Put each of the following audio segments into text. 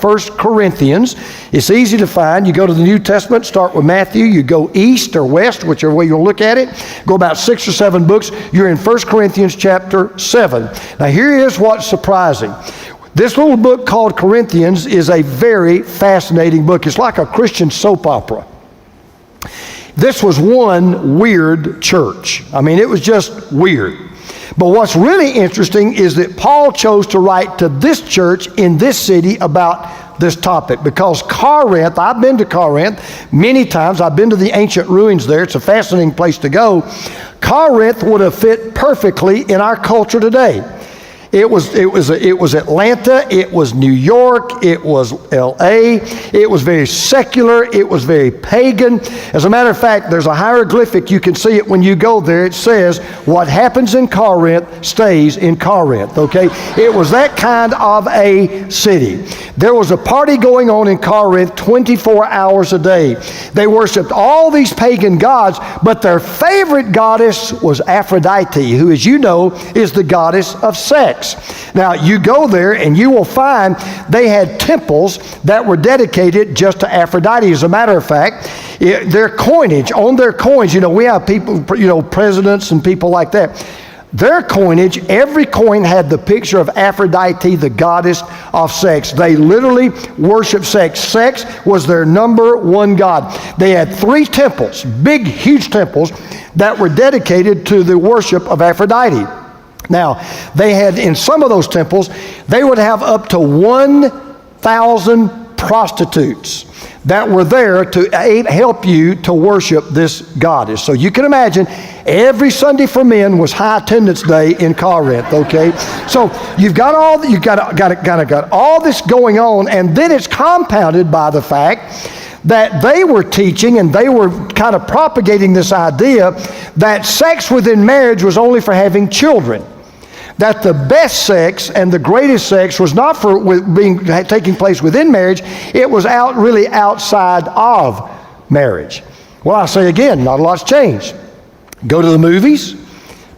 1 Corinthians. It's easy to find. You go to the New Testament, start with Matthew, you go east or west, whichever way you'll look at it, go about 6 or 7 books, you're in 1 Corinthians chapter 7. Now here is what's surprising. This little book called Corinthians is a very fascinating book. It's like a Christian soap opera. This was one weird church. I mean, it was just weird. But what's really interesting is that Paul chose to write to this church in this city about this topic, because Corinth, I've been to Corinth many times. I've been to the ancient ruins there. It's a fascinating place to go. Corinth would have fit perfectly in our culture today. It was Atlanta, it was New York, it was LA, it was very secular, it was very pagan. As a matter of fact, there's a hieroglyphic, you can see it when you go there. It says, what happens in Corinth stays in Corinth, okay? It was that kind of a city. There was a party going on in Corinth 24 hours a day. They worshiped all these pagan gods, but their favorite goddess was Aphrodite, who, as you know, is the goddess of sex. Now, you go there and you will find they had temples that were dedicated just to Aphrodite. As a matter of fact, their coinage, on their coins, we have people, presidents and people like that. Their coinage, every coin had the picture of Aphrodite, the goddess of sex. They literally worshiped sex. Sex was their number one god. They had 3 temples, big, huge temples, that were dedicated to the worship of Aphrodite. Now, they had, in some of those temples, they would have up to 1,000 prostitutes that were there to help you to worship this goddess. So you can imagine, every Sunday for men was high attendance day in Corinth, okay? So you've got all this going on, and then it's compounded by the fact that they were teaching and they were kind of propagating this idea that sex within marriage was only for having children. That the best sex and the greatest sex was not for taking place within marriage, it was really outside of marriage. Well, I say again, not a lot's changed. Go to the movies,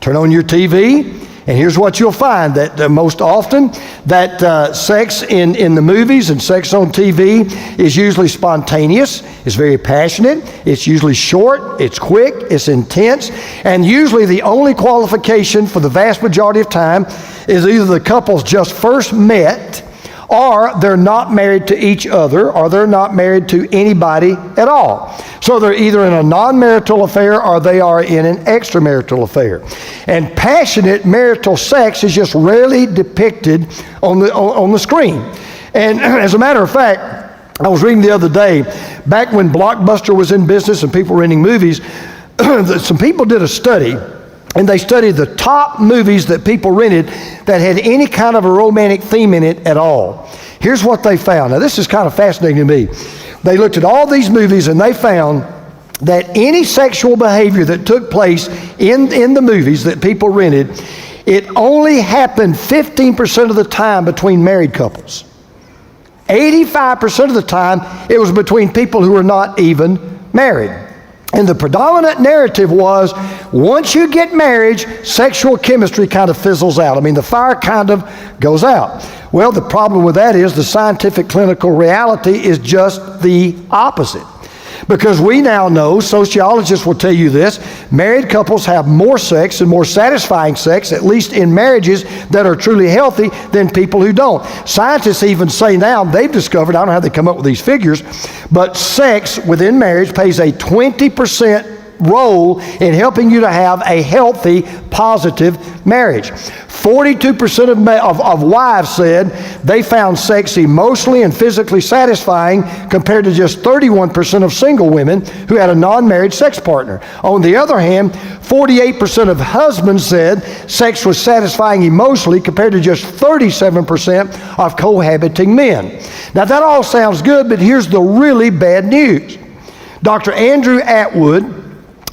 turn on your TV, and here's what you'll find, that most often that sex in the movies and sex on TV is usually spontaneous, it's very passionate, it's usually short, it's quick, it's intense, and usually the only qualification for the vast majority of time is either the couple's just first met, or they're not married to each other, or they're not married to anybody at all. So they're either in a non-marital affair or they are in an extramarital affair. And passionate marital sex is just rarely depicted on the screen. And as a matter of fact, I was reading the other day, back when Blockbuster was in business and people were renting movies, some people did a study, and they studied the top movies that people rented that had any kind of a romantic theme in it at all. Here's what they found. Now, this is kind of fascinating to me. They looked at all these movies and they found that any sexual behavior that took place in the movies that people rented, it only happened 15% of the time between married couples. 85% of the time, it was between people who were not even married. And the predominant narrative was, once you get married, sexual chemistry kind of fizzles out. I mean, the fire kind of goes out. Well, the problem with that is the scientific clinical reality is just the opposite. Because we now know, sociologists will tell you this, married couples have more sex and more satisfying sex, at least in marriages that are truly healthy, than people who don't. Scientists even say now, they've discovered, I don't know how they come up with these figures, but sex within marriage plays a 20% role in helping you to have a healthy, positive marriage. 42% of wives said they found sex emotionally and physically satisfying, compared to just 31% of single women who had a non-married sex partner. On the other hand, 48% of husbands said sex was satisfying emotionally, compared to just 37% of cohabiting men. Now, that all sounds good, but here's the really bad news. Dr. Andrew Atwood,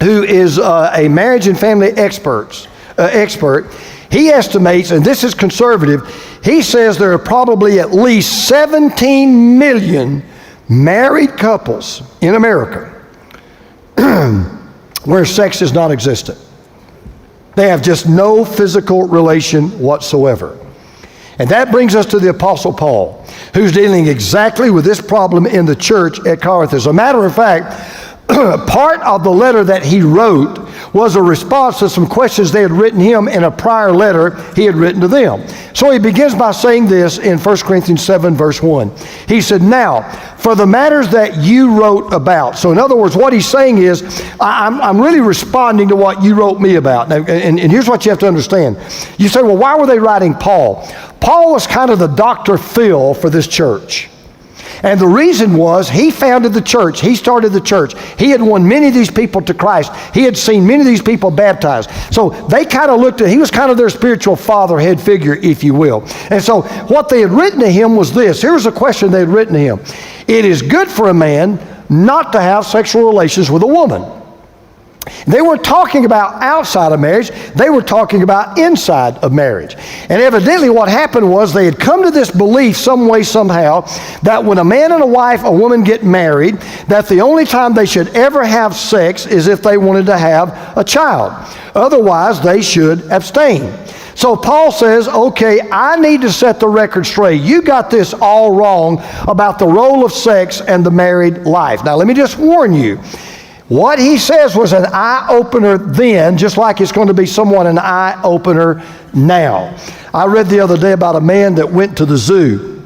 who is a marriage and family expert, he estimates, and this is conservative, he says there are probably at least 17 million married couples in America where sex is non-existent. They have just no physical relation whatsoever. And that brings us to the Apostle Paul, who's dealing exactly with this problem in the church at Corinth. As a matter of fact, part of the letter that he wrote was a response to some questions they had written him in a prior letter he had written to them. So he begins by saying this in 1 Corinthians 7, verse 1. He said, "Now, for the matters that you wrote about." So in other words, what he's saying is, I'm really responding to what you wrote me about. Now, and here's what you have to understand. You say, well, why were they writing Paul? Paul was kind of the Dr. Phil for this church. And the reason was he founded the church. He started the church. He had won many of these people to Christ. He had seen many of these people baptized. So they kind of looked at, he was kind of their spiritual father, head figure, if you will. And so what they had written to him was this. Here's a question they had written to him. It is good for a man not to have sexual relations with a woman. They weren't talking about outside of marriage. They were talking about inside of marriage. And evidently what happened was they had come to this belief some way, somehow, that when a man and a woman get married, that the only time they should ever have sex is if they wanted to have a child. Otherwise, they should abstain. So Paul says, okay, I need to set the record straight. You got this all wrong about the role of sex and the married life. Now, let me just warn you. What he says was an eye-opener then, just like it's going to be somewhat an eye-opener now. I read the other day about a man that went to the zoo,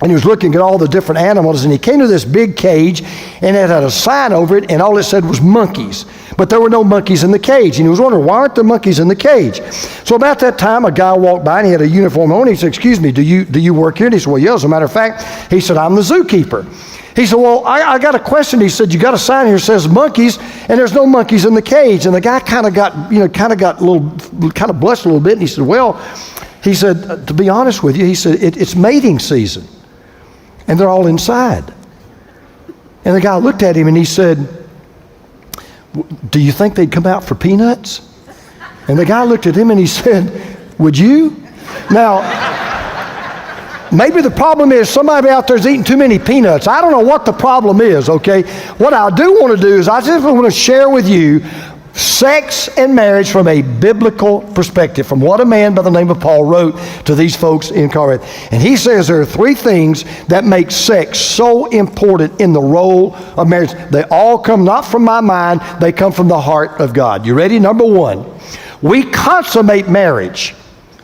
and he was looking at all the different animals, and he came to this big cage, and it had a sign over it, and all it said was monkeys. But there were no monkeys in the cage, and he was wondering, why aren't there monkeys in the cage? So about that time, a guy walked by, and he had a uniform on. He said, excuse me, do you work here? And he said, well, yeah, as a matter of fact, he said, I'm the zookeeper. He said, well, I got a question. He said, you got a sign here that says monkeys, and there's no monkeys in the cage. And the guy kind of blushed a little bit, and he said, well, he said, to be honest with you, he said, it's mating season, and they're all inside. And the guy looked at him, and he said, do you think they'd come out for peanuts? And the guy looked at him, and he said, would you? Now, maybe the problem is somebody out there is eating too many peanuts. I don't know what the problem is, okay? What I do want to do is I just want to share with you sex and marriage from a biblical perspective, from what a man by the name of Paul wrote to these folks in Corinth. And he says there are three things that make sex so important in the role of marriage. They all come not from my mind, they come from the heart of God. You ready? Number one, we consummate marriage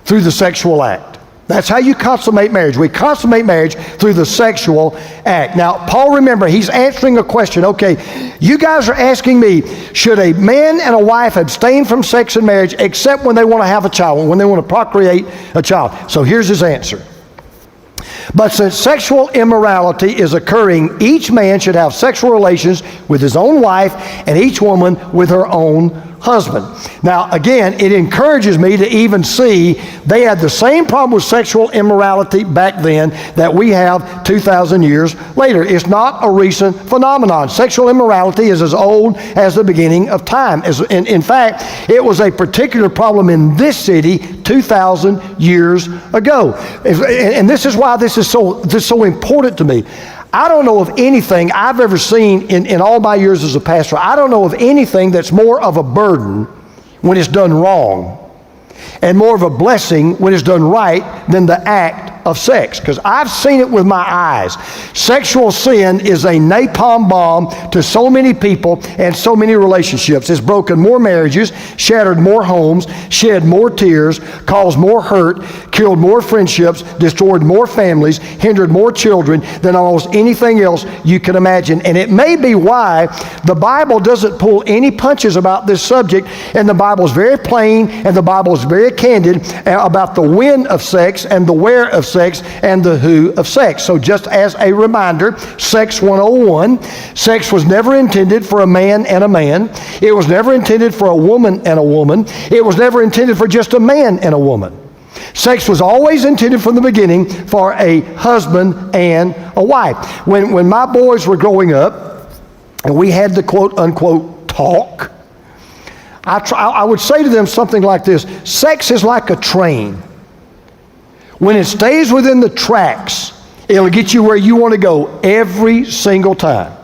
through the sexual act. That's how you consummate marriage. We consummate marriage through the sexual act. Now, Paul, remember, he's answering a question. Okay, you guys are asking me, should a man and a wife abstain from sex in marriage except when they want to have a child, when they want to procreate a child? So here's his answer. But since sexual immorality is occurring, each man should have sexual relations with his own wife and each woman with her own husband. Now, again, it encourages me to even see they had the same problem with sexual immorality back then that we have 2,000 years later. It's not a recent phenomenon. Sexual immorality is as old as the beginning of time. In fact, it was a particular problem in this city 2,000 years ago. And this is why this is so important to me. I don't know of anything I've ever seen in all my years as a pastor. I don't know of anything that's more of a burden when it's done wrong and more of a blessing when it's done right than the act of sex, because I've seen it with my eyes. Sexual sin is a napalm bomb to so many people and so many relationships. It's broken more marriages, shattered more homes, shed more tears, caused more hurt, killed more friendships, destroyed more families, hindered more children than almost anything else you can imagine. And it may be why the Bible doesn't pull any punches about this subject, and the Bible is very plain, and the Bible is very candid about the when of sex and the where of sex and the who of sex. So just as a reminder, Sex 101, sex was never intended for a man and a man. It was never intended for a woman and a woman. It was never intended for just a man and a woman. Sex was always intended from the beginning for a husband and a wife. When my boys were growing up, and we had the quote-unquote talk, I would say to them something like this: sex is like a train. When it stays within the tracks, it'll get you where you want to go every single time.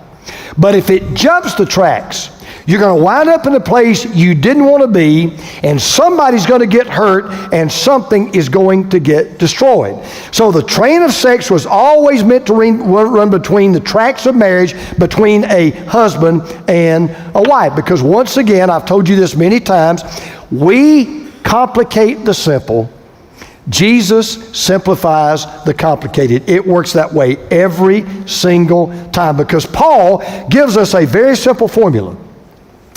But if it jumps the tracks, You're going to wind up in a place you didn't want to be, and somebody's going to get hurt, and something is going to get destroyed. So the train of sex was always meant to run between the tracks of marriage, between a husband and a wife. Because once again, I've told you this many times, we complicate the simple. Jesus simplifies the complicated. It works that way every single time, because Paul gives us a very simple formula.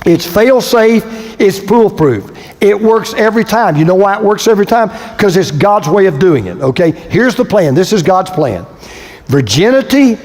It's fail-safe, it's foolproof. It works every time. You know why it works every time? Because it's God's way of doing it, okay? Here's the plan. This is God's plan. Virginity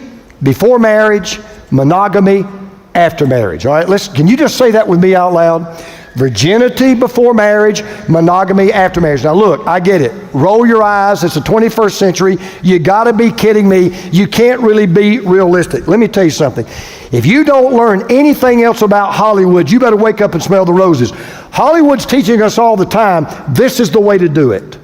before marriage, monogamy after marriage. All right, can you just say that with me out loud? Virginity before marriage, monogamy after marriage. Now look, I get it. Roll your eyes. It's the 21st century. You got to be kidding me. You can't really be realistic. Let me tell you something. If you don't learn anything else about Hollywood, you better wake up and smell the roses. Hollywood's teaching us all the time, this is the way to do it.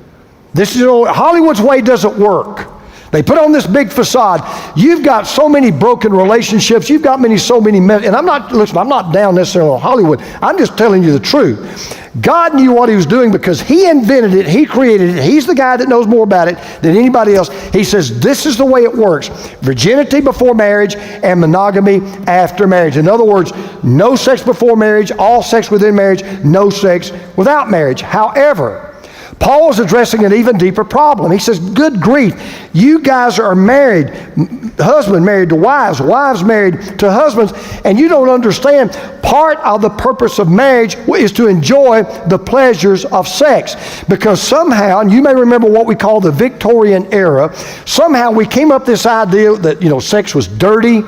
Hollywood's way doesn't work. They put on this big facade. You've got so many broken relationships. You've got so many, and I'm not down necessarily on Hollywood. I'm just telling you the truth. God knew what he was doing because he invented it. He created it. He's the guy that knows more about it than anybody else. He says, this is the way it works. Virginity before marriage and monogamy after marriage. In other words, no sex before marriage, all sex within marriage, no sex without marriage. However, Paul is addressing an even deeper problem. He says, good grief, you guys are married, husband married to wives, wives married to husbands, and you don't understand. Part of the purpose of marriage is to enjoy the pleasures of sex. Because somehow, and you may remember what we call the Victorian era, somehow we came up with this idea that, sex was dirty,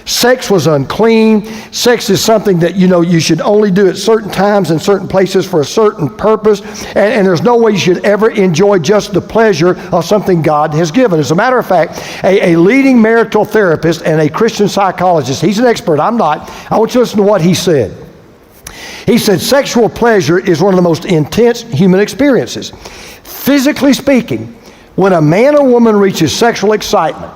sex was unclean, sex is something that, you should only do at certain times and certain places for a certain purpose, and there's no way you should ever enjoy just the pleasure of something God has given. As a matter of fact, a leading marital therapist and a Christian psychologist, he's an expert, I'm not, I want you to listen to what he said. He said, sexual pleasure is one of the most intense human experiences. Physically speaking, when a man or woman reaches sexual excitement,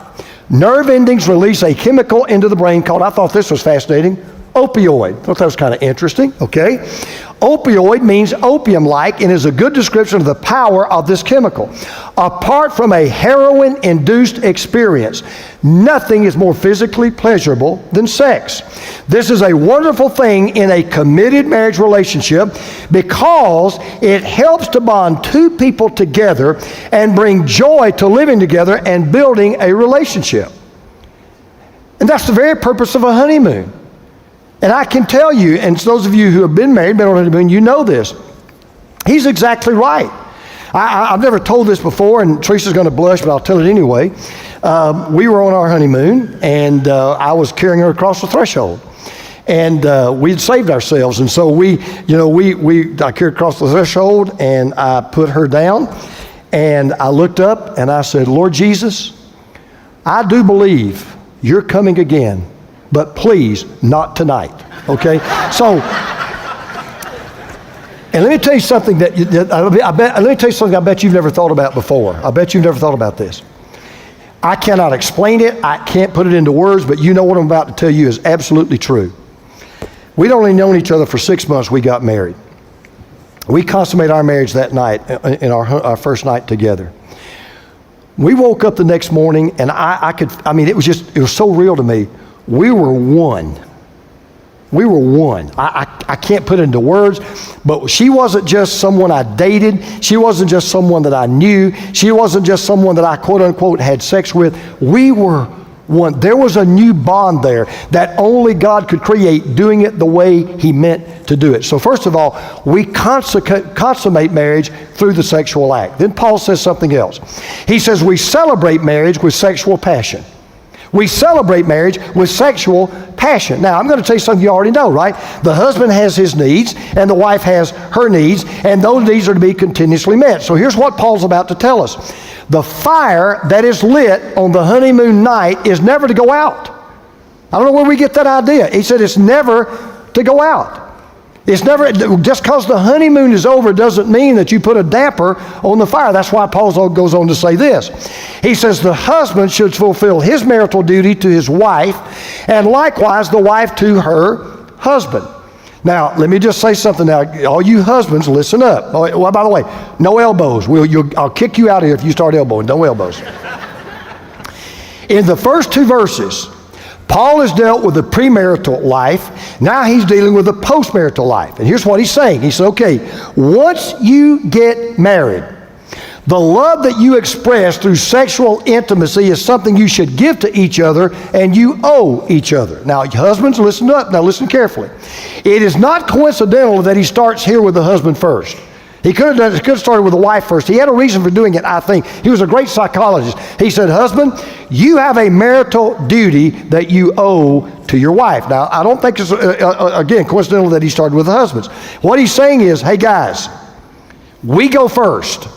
nerve endings release a chemical into the brain called, I thought this was fascinating, opioid. I thought that was kind of interesting, okay? Opioid means opium-like and is a good description of the power of this chemical. Apart from a heroin-induced experience, nothing is more physically pleasurable than sex. This is a wonderful thing in a committed marriage relationship because it helps to bond two people together and bring joy to living together and building a relationship. And that's the very purpose of a honeymoon. And I can tell you, and those of you who have been married, been on a honeymoon, you know this. He's exactly right. I've never told this before, and Teresa's going to blush, but I'll tell it anyway. We were on our honeymoon, and I was carrying her across the threshold. And we had saved ourselves, and so I carried across the threshold, and I put her down, and I looked up, and I said, Lord Jesus, I do believe you're coming again. But please, not tonight, okay? So, and let me tell you something I bet you've never thought about before. I bet you've never thought about this. I cannot explain it. I can't put it into words, but you know what I'm about to tell you is absolutely true. We'd only known each other for 6 months. We got married. We consummated our marriage that night in our first night together. We woke up the next morning, and it was so real to me. We were one. We were one. I can't put it into words, but she wasn't just someone I dated. She wasn't just someone that I knew. She wasn't just someone that I, quote unquote, had sex with. We were one. There was a new bond there that only God could create, doing it the way he meant to do it. So first of all, we consummate marriage through the sexual act. Then Paul says something else. He says we celebrate marriage with sexual passion. We celebrate marriage with sexual passion. Now, I'm going to tell you something you already know, right? The husband has his needs, and the wife has her needs, and those needs are to be continuously met. So here's what Paul's about to tell us. The fire that is lit on the honeymoon night is never to go out. I don't know where we get that idea. He said it's never to go out. It's never, just because the honeymoon is over doesn't mean that you put a damper on the fire. That's why Paul goes on to say this. He says the husband should fulfill his marital duty to his wife, and likewise the wife to her husband. Now, let me just say something now. All you husbands, listen up. Oh, well, by the way, no elbows. I'll kick you out of here if you start elbowing. No elbows. In the first two verses, Paul has dealt with the premarital life. Now he's dealing with the postmarital life. And here's what he's saying. He said, okay, once you get married, the love that you express through sexual intimacy is something you should give to each other and you owe each other. Now, husbands, listen up. Now, listen carefully. It is not coincidental that he starts here with the husband first. He could have started with the wife first. He had a reason for doing it, I think. He was a great psychologist. He said, husband, you have a marital duty that you owe to your wife. Now, I don't think it's, again, coincidental that he started with the husbands. What he's saying is, hey, guys, we go first.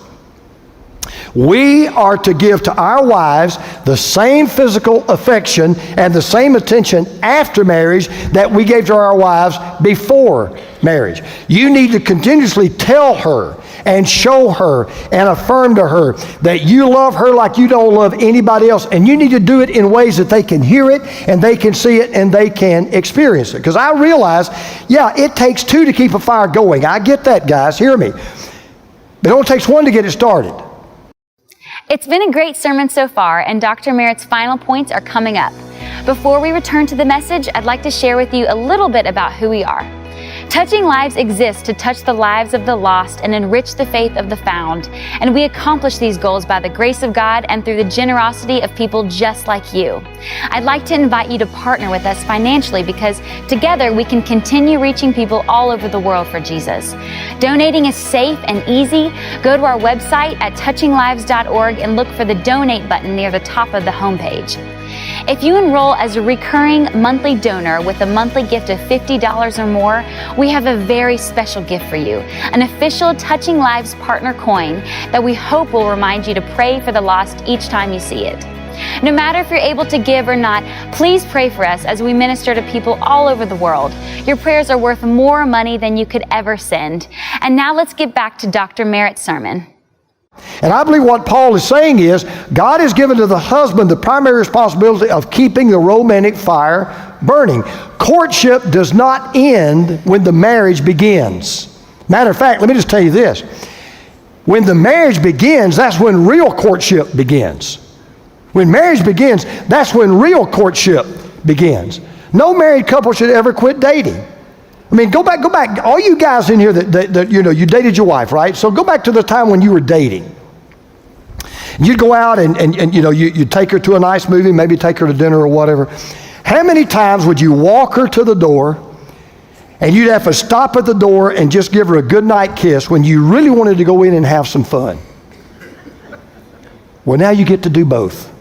We are to give to our wives the same physical affection and the same attention after marriage that we gave to our wives before marriage. You need to continuously tell her and show her and affirm to her that you love her like you don't love anybody else. And you need to do it in ways that they can hear it and they can see it and they can experience it. Because I realize, yeah, it takes two to keep a fire going. I get that, guys. Hear me. But it only takes one to get it started. It's been a great sermon so far, and Dr. Merritt's final points are coming up. Before we return to the message, I'd like to share with you a little bit about who we are. Touching Lives exists to touch the lives of the lost and enrich the faith of the found. And we accomplish these goals by the grace of God and through the generosity of people just like you. I'd like to invite you to partner with us financially because together we can continue reaching people all over the world for Jesus. Donating is safe and easy. Go to our website at touchinglives.org and look for the donate button near the top of the homepage. If you enroll as a recurring monthly donor with a monthly gift of $50 or more, we have a very special gift for you, an official Touching Lives partner coin that we hope will remind you to pray for the lost each time you see it. No matter if you're able to give or not, please pray for us as we minister to people all over the world. Your prayers are worth more money than you could ever send. And now let's get back to Dr. Merritt's sermon. And I believe what Paul is saying is God has given to the husband the primary responsibility of keeping the romantic fire burning. Courtship does not end when the marriage begins. Matter of fact, let me just tell you this. When the marriage begins, that's when real courtship begins. When marriage begins, that's when real courtship begins. No married couple should ever quit dating. I mean, go back. All you guys in here that you know, you dated your wife, right? So go back to the time when you were dating. You'd go out and you know, you'd take her to a nice movie, maybe take her to dinner or whatever. How many times would you walk her to the door and you'd have to stop at the door and just give her a goodnight kiss when you really wanted to go in and have some fun? Well, now you get to do both.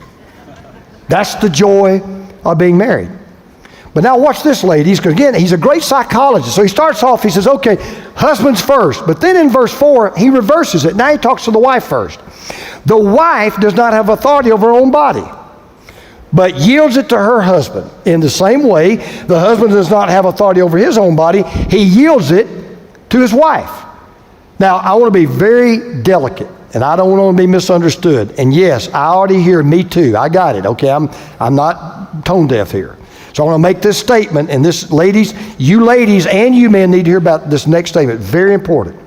That's the joy of being married. But now watch this, ladies, because again, he's a great psychologist. So he starts off, he says, okay, husbands first. But then in verse 4, he reverses it. Now he talks to the wife first. The wife does not have authority over her own body, but yields it to her husband. In the same way, the husband does not have authority over his own body. He yields it to his wife. Now, I want to be very delicate, and I don't want to be misunderstood. And yes, I already hear me too. I got it, okay? I'm not tone deaf here. So I want to make this statement, and this, ladies and you men need to hear about this next statement. Very important.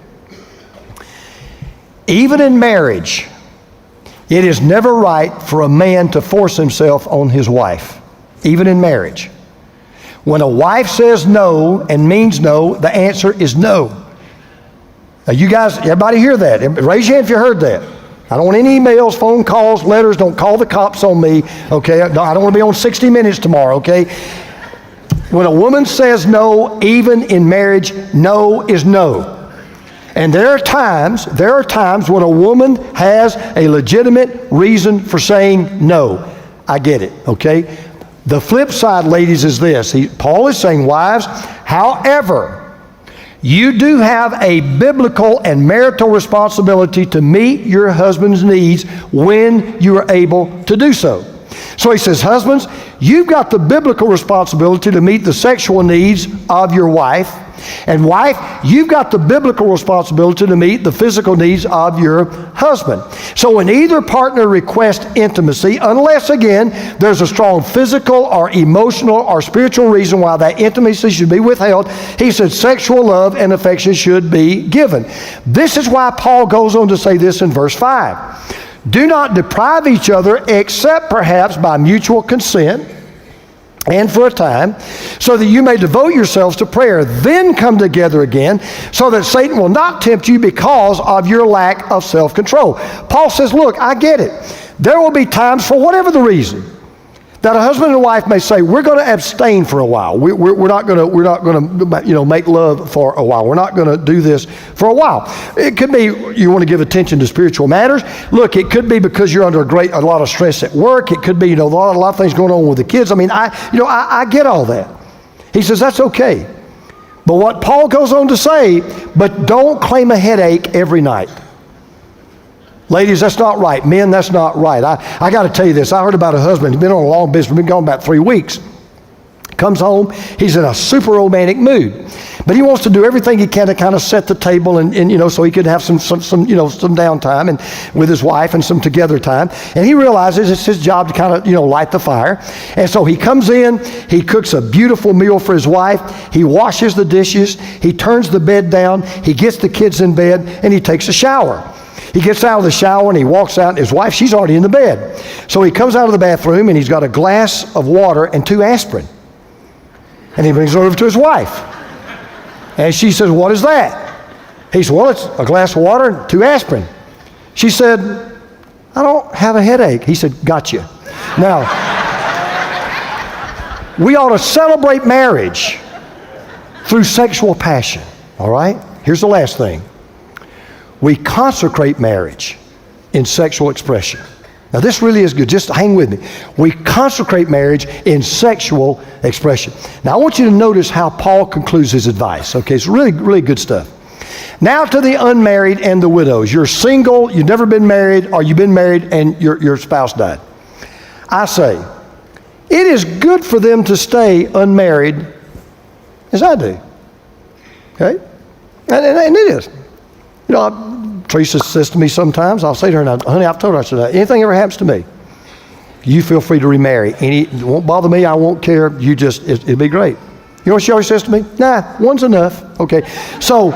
Even in marriage, it is never right for a man to force himself on his wife. Even in marriage. When a wife says no and means no, the answer is no. Now you guys, everybody hear that? Raise your hand if you heard that. I don't want any emails, phone calls, letters. Don't call the cops on me, okay? I don't want to be on 60 Minutes tomorrow, okay? When a woman says no, even in marriage, no is no. And there are times when a woman has a legitimate reason for saying no. I get it, okay? The flip side, ladies, is this. Paul is saying, wives, however, you do have a biblical and marital responsibility to meet your husband's needs when you are able to do so. So he says, husbands, you've got the biblical responsibility to meet the sexual needs of your wife. And wife, you've got the biblical responsibility to meet the physical needs of your husband. So when either partner requests intimacy, unless again there's a strong physical or emotional or spiritual reason why that intimacy should be withheld, he said sexual love and affection should be given. This is why Paul goes on to say this in verse 5. Do not deprive each other except perhaps by mutual consent and for a time, so that you may devote yourselves to prayer. Then come together again, so that Satan will not tempt you because of your lack of self-control. Paul says, look, I get it. There will be times, for whatever the reason, that a husband and wife may say, we're going to abstain for a while. We're not going to make love for a while. We're not going to do this for a while. It could be you want to give attention to spiritual matters. Look, it could be because you're under a lot of stress at work. It could be a lot of things going on with the kids. I mean, I get all that. He says that's okay. But what Paul goes on to say, but don't claim a headache every night. Ladies, that's not right. Men, that's not right. I got to tell you this. I heard about a husband. He's been on a long business. Been gone about 3 weeks. Comes home. He's in a super romantic mood. But he wants to do everything he can to kind of set the table and so he could have some downtime and with his wife and some together time. And he realizes it's his job to kind of, light the fire. And so he comes in. He cooks a beautiful meal for his wife. He washes the dishes. He turns the bed down. He gets the kids in bed and he takes a shower. He gets out of the shower and he walks out, and his wife, she's already in the bed. So he comes out of the bathroom and he's got a glass of water and 2 aspirin. And he brings it over to his wife. And she says, what is that? He said, well, it's a glass of water and 2 aspirin. She said, I don't have a headache. He said, gotcha. Now, we ought to celebrate marriage through sexual passion, all right? Here's the last thing. We consecrate marriage in sexual expression. Now this really is good. Just hang with me. We consecrate marriage in sexual expression. Now I want you to notice how Paul concludes his advice. Okay, it's really, really good stuff. Now to the unmarried and the widows. You're single, you've never been married, or you've been married and your spouse died. I say, it is good for them to stay unmarried as I do. Okay? And it is. Teresa says to me sometimes, I'll say to her, honey, I've told her, I said, anything ever happens to me, you feel free to remarry. It won't bother me, I won't care, it'll be great. You know what she always says to me? Nah, one's enough. Okay, so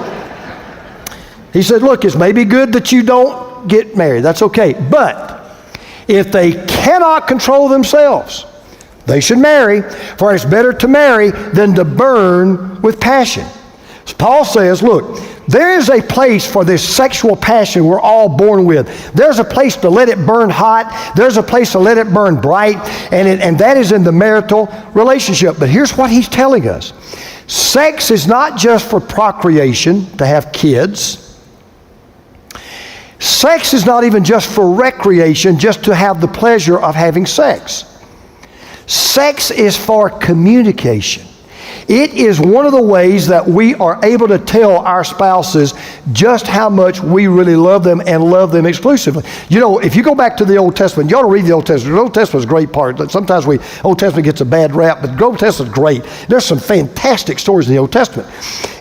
he said, look, it's maybe good that you don't get married, that's okay. But if they cannot control themselves, they should marry, for it's better to marry than to burn with passion. So Paul says, look, there is a place for this sexual passion we're all born with. There's a place to let it burn hot. There's a place to let it burn bright. And that is in the marital relationship. But here's what he's telling us. Sex is not just for procreation, to have kids. Sex is not even just for recreation, just to have the pleasure of having sex. Sex is for communication. It is one of the ways that we are able to tell our spouses just how much we really love them and love them exclusively. If you go back to the Old Testament, you ought to read the Old Testament. The Old Testament is a great part. Sometimes Old Testament gets a bad rap, but the Old Testament is great. There's some fantastic stories in the Old Testament.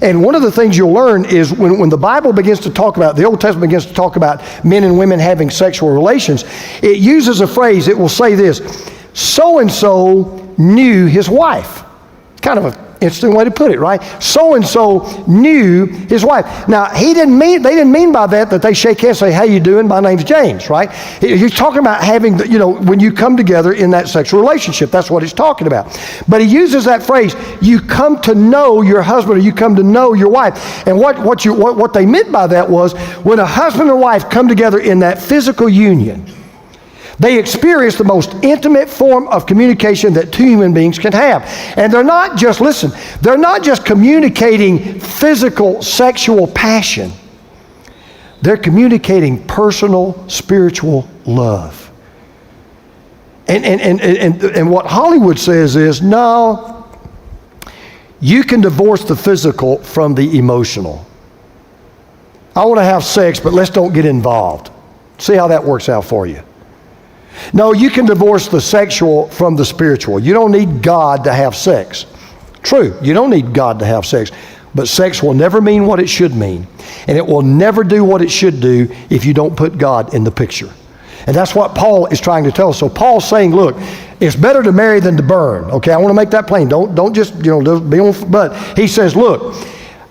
And one of the things you'll learn is when the Bible begins to talk about, the Old Testament begins to talk about men and women having sexual relations, it uses a phrase. It will say this, so-and-so knew his wife. Kind of a interesting way to put it, right? So-and-so knew his wife. Now, they didn't mean by that they shake hands and say, how you doing? My name's James, right? He's talking about having, when you come together in that sexual relationship. That's what he's talking about. But he uses that phrase, you come to know your husband or you come to know your wife. And what they meant by that was when a husband and wife come together in that physical union, they experience the most intimate form of communication that 2 human beings can have. And they're not just communicating physical, sexual passion. They're communicating personal, spiritual love. And what Hollywood says is, no, you can divorce the physical from the emotional. I want to have sex, but let's don't get involved. See how that works out for you. No, you can divorce the sexual from the spiritual. You don't need God to have sex. True, you don't need God to have sex. But sex will never mean what it should mean. And it will never do what it should do if you don't put God in the picture. And that's what Paul is trying to tell us. So Paul's saying, look, it's better to marry than to burn. Okay, I want to make that plain. Don't just, be on, but he says, look,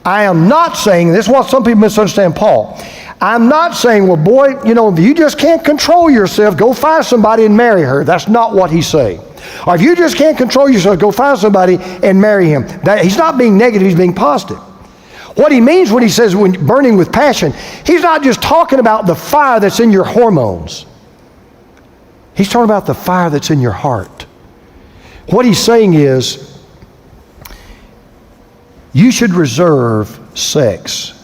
I am not saying, this is what some people misunderstand Paul. I'm not saying, well, boy, if you just can't control yourself, go find somebody and marry her. That's not what he's saying. Or if you just can't control yourself, go find somebody and marry him. He's not being negative, he's being positive. What he means when he says when burning with passion, he's not just talking about the fire that's in your hormones. He's talking about the fire that's in your heart. What he's saying is, you should reserve sex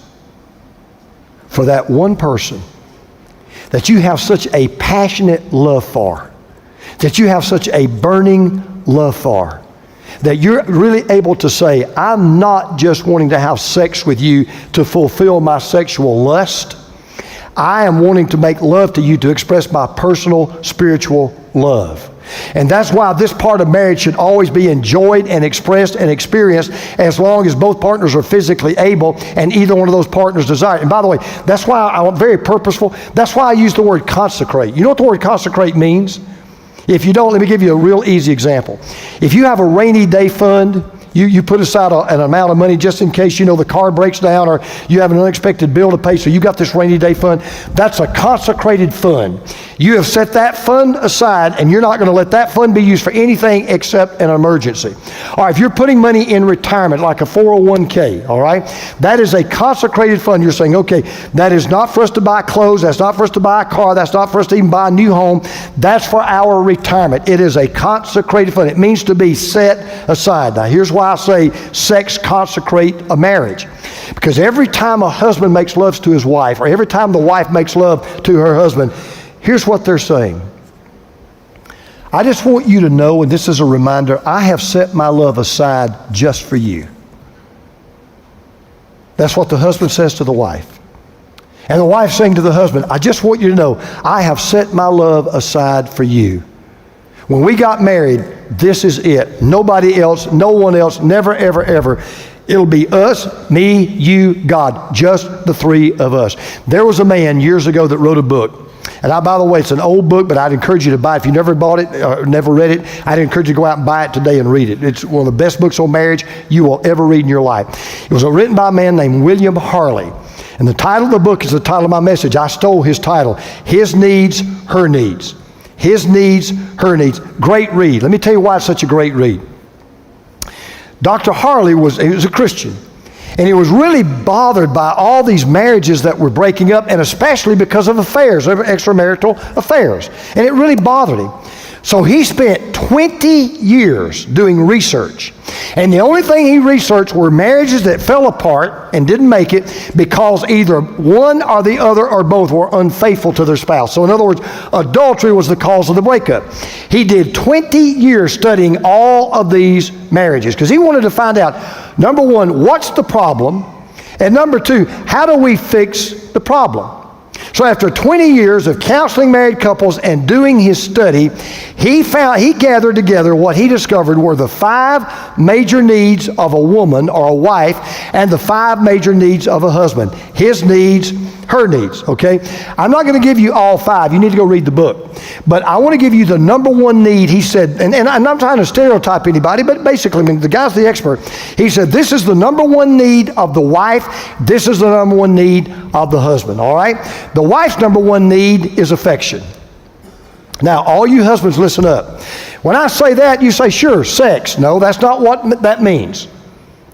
for that one person that you have such a passionate love for, that you have such a burning love for, that you're really able to say, I'm not just wanting to have sex with you to fulfill my sexual lust. I am wanting to make love to you to express my personal spiritual love. And that's why this part of marriage should always be enjoyed and expressed and experienced as long as both partners are physically able and either one of those partners desire it. And by the way, that's why I'm very purposeful. That's why I use the word consecrate. You know what the word consecrate means? If you don't, let me give you a real easy example. If you have a rainy day fund, you put aside an amount of money just in case, the car breaks down or you have an unexpected bill to pay, so you got this rainy day fund. That's a consecrated fund. You have set that fund aside and you're not going to let that fund be used for anything except an emergency. Or if you're putting money in retirement, like a 401k, all right, that is a consecrated fund. You're saying, okay, that is not for us to buy clothes, that's not for us to buy a car, that's not for us to even buy a new home, that's for our retirement. It is a consecrated fund. It means to be set aside. Now here's why I say sex consecrate a marriage. Because every time a husband makes love to his wife, or every time the wife makes love to her husband, here's what they're saying. I just want you to know, and this is a reminder, I have set my love aside just for you. That's what the husband says to the wife. And the wife saying to the husband, I just want you to know, I have set my love aside for you. When we got married, this is it. Nobody else, no one else, never, ever, ever. It'll be us, me, you, God, just the three of us. There was a man years ago that wrote a book. And by the way, it's an old book, but I'd encourage you to buy it. If you never bought it or never read it, I'd encourage you to go out and buy it today and read it. It's one of the best books on marriage you will ever read in your life. It was written by a man named William Harley. And the title of the book is the title of my message. I stole his title. His Needs, Her Needs. His Needs, Her Needs. Great read. Let me tell you why it's such a great read. Dr. Harley was a Christian. And he was really bothered by all these marriages that were breaking up, and especially because of affairs, extramarital affairs. And it really bothered him. So he spent 20 years doing research. And the only thing he researched were marriages that fell apart and didn't make it because either one or the other or both were unfaithful to their spouse. So in other words, adultery was the cause of the breakup. He did 20 years studying all of these marriages because he wanted to find out, number one, what's the problem? And number two, how do we fix the problem? So after 20 years of counseling married couples and doing his study, he gathered together what he discovered were the 5 major needs of a woman or a wife and the 5 major needs of a husband. His needs, her needs, okay? I'm not going to give you all 5. You need to go read the book. But I want to give you the number one need, he said, and I'm not trying to stereotype anybody, but basically, the guy's the expert. He said, this is the number one need of the wife. This is the number one need of the husband, all right? The wife's number one need is affection. Now, all you husbands, listen up. When I say that, you say, sure, sex. No, that's not what that means.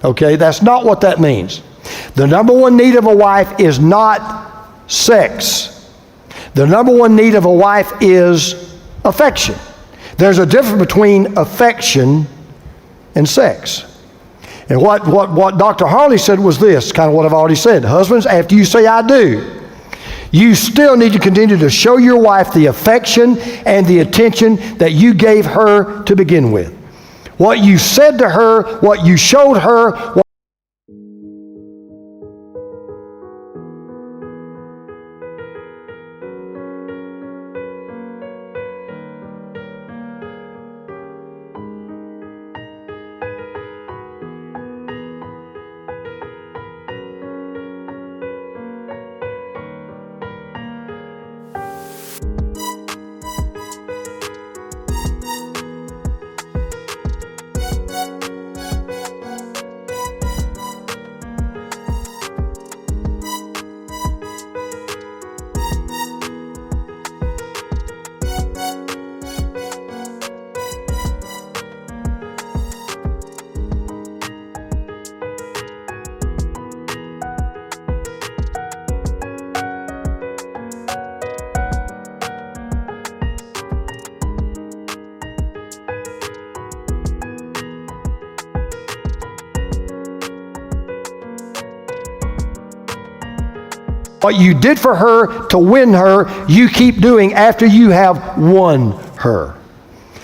Okay, that's not what that means. The number one need of a wife is not sex. The number one need of a wife is affection. There's a difference between affection and sex. And what Dr. Harley said was this, kind of what I've already said. Husbands, after you say I do, you still need to continue to show your wife the affection and the attention that you gave her to begin with. What you said to her, what you showed her, What you did for her to win her, you keep doing after you have won her.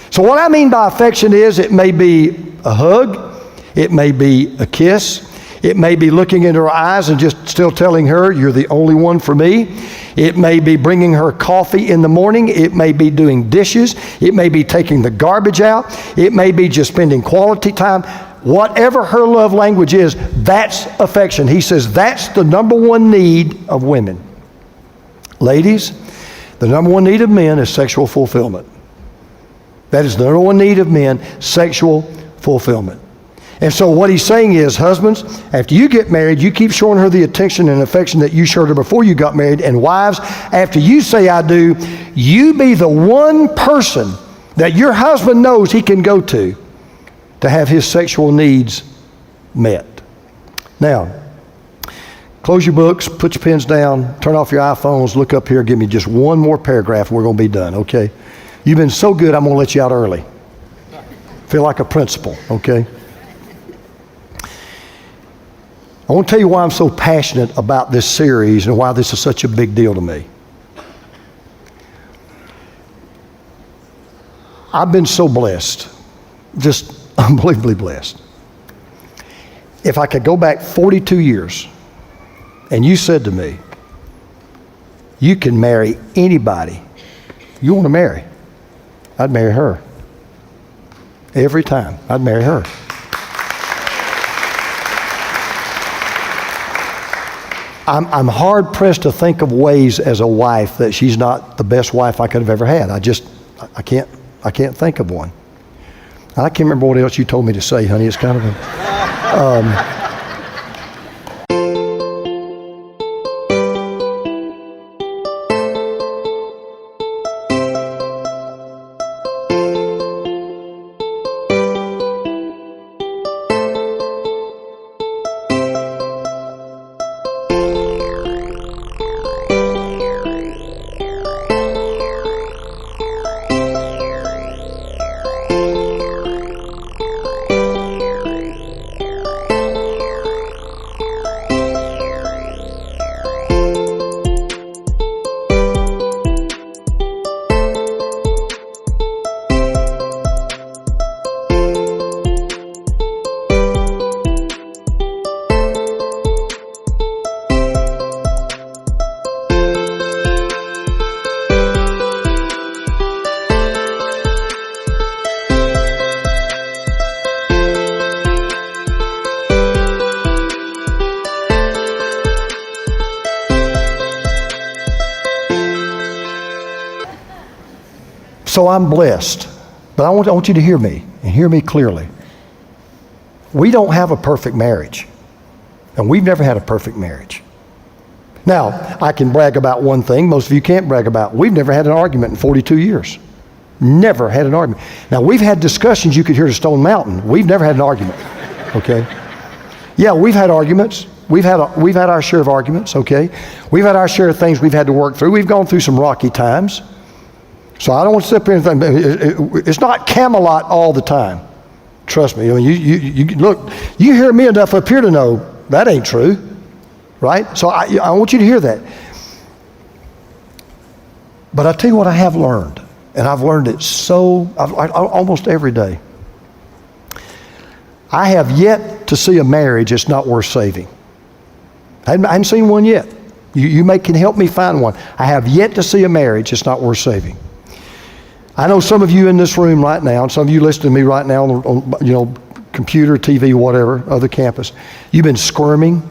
So what I mean by affection is it may be a hug, it may be a kiss, it may be looking into her eyes and just still telling her, you're the only one for me. It may be bringing her coffee in the morning. It may be doing dishes. It may be taking the garbage out. It may be just spending quality time. Whatever her love language is, that's affection. He says that's the number one need of women. Ladies, the number one need of men is sexual fulfillment. That is the number one need of men, sexual fulfillment. And so what he's saying is, husbands, after you get married, you keep showing her the attention and affection that you showed her before you got married. And wives, after you say I do, you be the one person that your husband knows he can go to have his sexual needs met. Now, close your books, put your pens down, turn off your iPhones, look up here, give me just one more paragraph and we're going to be done, okay? You've been so good, I'm going to let you out early. Feel like a principal, okay? I want to tell you why I'm so passionate about this series and why this is such a big deal to me. I've been so blessed, just unbelievably blessed. If I could go back 42 years and you said to me, you can marry anybody you want to marry, I'd marry her. Every time, I'd marry her. I'm hard pressed to think of ways as a wife that she's not the best wife I could have ever had. I can't think of one. I can't remember what else you told me to say, honey. It's kind of a... So I'm blessed, but I want you to hear me, and hear me clearly. We don't have a perfect marriage, and we've never had a perfect marriage. Now, I can brag about one thing most of you can't brag about. We've never had an argument in 42 years. Never had an argument. Now, we've had discussions you could hear to Stone Mountain. We've never had an argument, okay? Yeah, we've had arguments. We've had our share of arguments, okay? We've had our share of things we've had to work through. We've gone through some rocky times. So I don't want to sit up here and think, it's not Camelot all the time. Trust me. I mean, you look, you hear me enough up here to know that ain't true, right? So I want you to hear that. But I tell you what I have learned, and I've learned it almost every day. I have yet to see a marriage that's not worth saving. I haven't seen one yet. You can help me find one. I have yet to see a marriage that's not worth saving. I know some of you in this room right now, and some of you listening to me right now on computer, TV, whatever, other campus, you've been squirming.